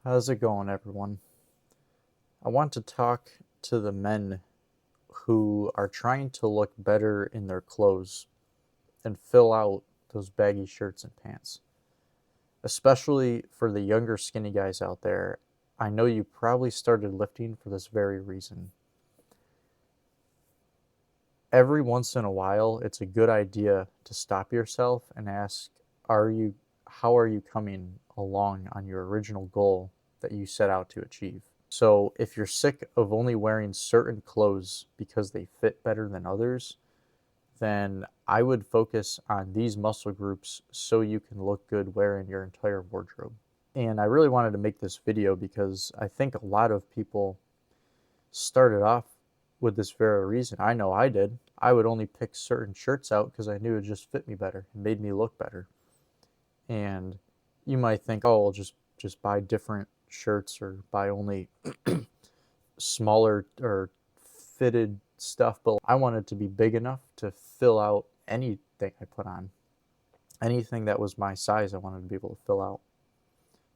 How's it going, everyone? I want to talk to the men who are trying to look better in their clothes and fill out those baggy shirts and pants. Especially for the younger skinny guys out there, I know you probably started lifting for this very reason. Every once in a while, it's a good idea to stop yourself and ask, are you how are you coming along on your original goal that you set out to achieve? So, if you're sick of only wearing certain clothes because they fit better than others, then I would focus on these muscle groups so you can look good wearing your entire wardrobe. And I really wanted to make this video because I think a lot of people started off with this very reason. I know I did. I would only pick certain shirts out because I knew it just fit me better and made me look better. And you might think, oh, I'll just buy different shirts or buy only smaller or fitted stuff, but I wanted to be big enough to fill out anything I put on. Anything that was my size, I wanted to be able to fill out.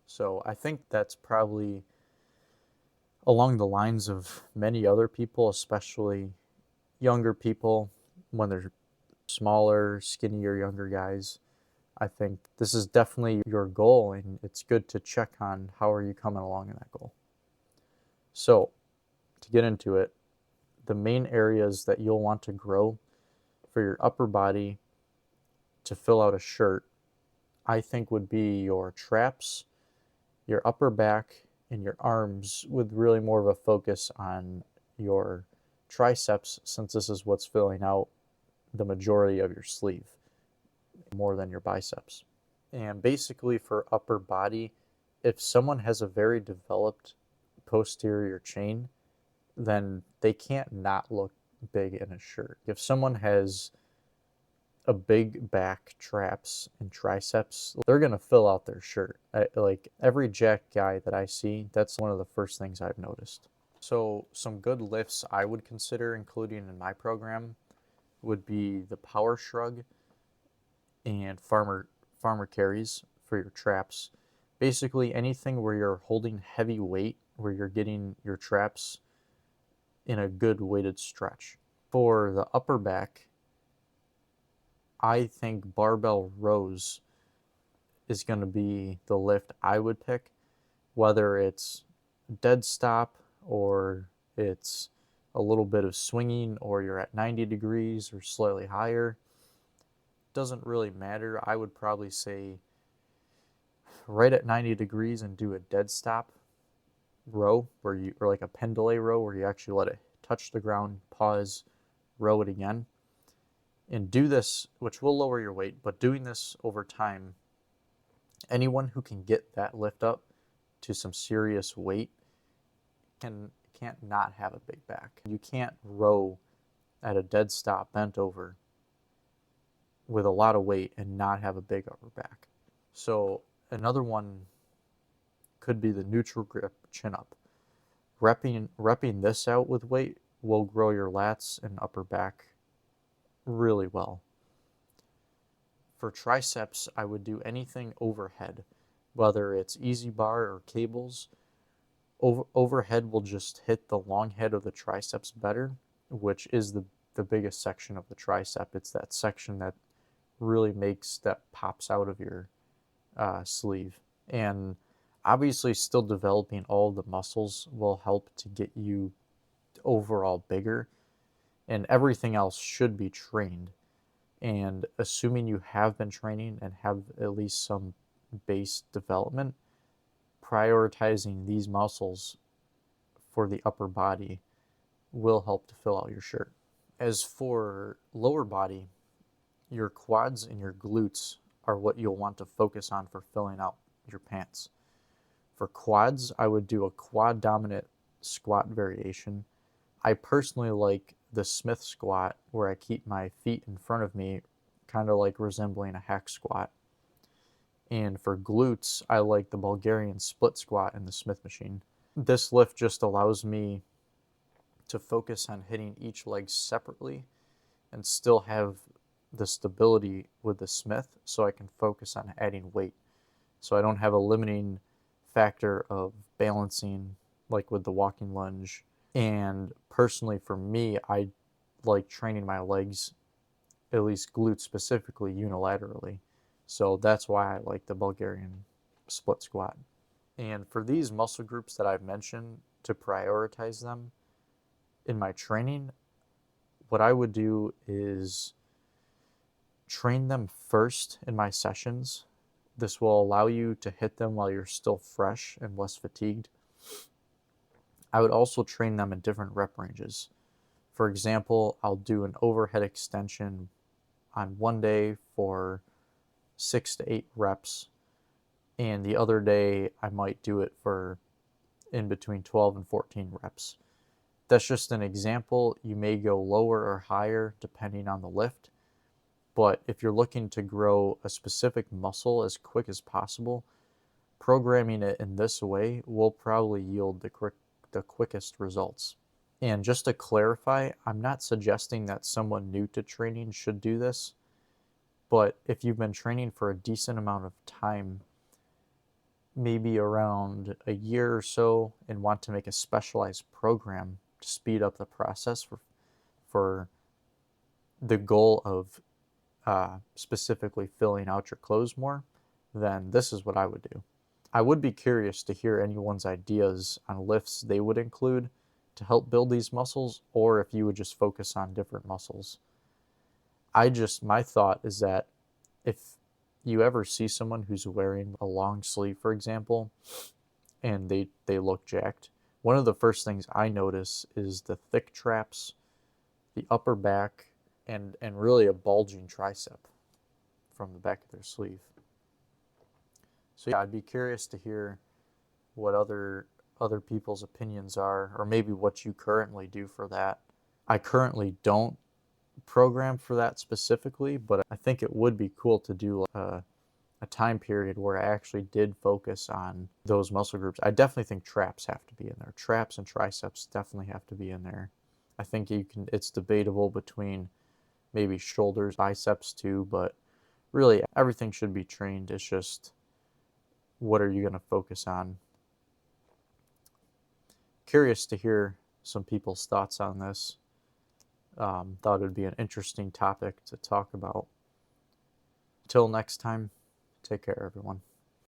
So I think that's probably along the lines of many other people, especially younger people, when they're smaller, skinnier, younger guys. I think this is definitely your goal, and it's good to check on how are you coming along in that goal. So to get into it, the main areas that you'll want to grow for your upper body to fill out a shirt, I think would be your traps, your upper back, and your arms, with really more of a focus on your triceps, since this is what's filling out the majority of your sleeve, more than your biceps. And basically, for upper body, if someone has a very developed posterior chain, then they can't not look big in a shirt. If someone has a big back, traps, and triceps, they're going to fill out their shirt. Like every jack guy that I see, that's one of the first things I've noticed. So some good lifts I would consider including in my program would be the power shrug and farmer carries for your traps. Basically anything where you're holding heavy weight, where you're getting your traps in a good weighted stretch. For the upper back, I think barbell rows is going to be the lift I would pick, whether it's dead stop or it's a little bit of swinging or you're at 90 degrees or slightly higher. Doesn't really matter. I would probably say right at 90 degrees and do a dead stop row where you, or like a pendulum row where you actually let it touch the ground, pause, row it again. And do this, which will lower your weight, but doing this over time, anyone who can get that lift up to some serious weight can't not have a big back. You can't row at a dead stop bent over with a lot of weight and not have a big upper back. So another one could be the neutral grip chin up. Repping this out with weight will grow your lats and upper back really well. For triceps, I would do anything overhead, whether it's easy bar or cables. Overhead will just hit the long head of the triceps better, which is the biggest section of the tricep. It's that section that really pops out of your sleeve. And obviously still developing all the muscles will help to get you overall bigger, and everything else should be trained. And assuming you have been training and have at least some base development, prioritizing these muscles for the upper body will help to fill out your shirt. As for lower body, your quads and your glutes are what you'll want to focus on for filling out your pants. For quads, I would do a quad dominant squat variation. I personally like the Smith squat, where I keep my feet in front of me, kind of like resembling a hack squat. And for glutes, I like the Bulgarian split squat in the Smith machine. This lift just allows me to focus on hitting each leg separately and still have the stability with the Smith, so I can focus on adding weight. So I don't have a limiting factor of balancing, like with the walking lunge. And personally, for me, I like training my legs, at least glutes specifically, unilaterally. So that's why I like the Bulgarian split squat. And for these muscle groups that I've mentioned, to prioritize them in my training, what I would do is train them first in my sessions. This will allow you to hit them while you're still fresh and less fatigued. I would also train them in different rep ranges. For example, I'll do an overhead extension on one day for 6 to 8 reps, and the other day I might do it for in between 12 and 14 reps. That's just an example. You may go lower or higher depending on the lift, but if you're looking to grow a specific muscle as quick as possible, programming it in this way will probably yield the quickest results. And just to clarify, I'm not suggesting that someone new to training should do this, but if you've been training for a decent amount of time, maybe around a year or so, and want to make a specialized program to speed up the process for the goal of specifically filling out your clothes more, then this is what I would do. I would be curious to hear anyone's ideas on lifts they would include to help build these muscles, or if you would just focus on different muscles. My thought is that if you ever see someone who's wearing a long sleeve, for example, and they look jacked, one of the first things I notice is the thick traps, the upper back, and really a bulging tricep from the back of their sleeve. So yeah, I'd be curious to hear what other people's opinions are, or maybe what you currently do for that. I currently don't program for that specifically, but I think it would be cool to do a time period where I actually did focus on those muscle groups. I definitely think traps have to be in there. Traps and triceps definitely have to be in there. I think it's debatable between maybe shoulders, biceps too, but really everything should be trained. It's just, what are you going to focus on? Curious to hear some people's thoughts on this. Thought it would be an interesting topic to talk about. Till next time, take care, everyone.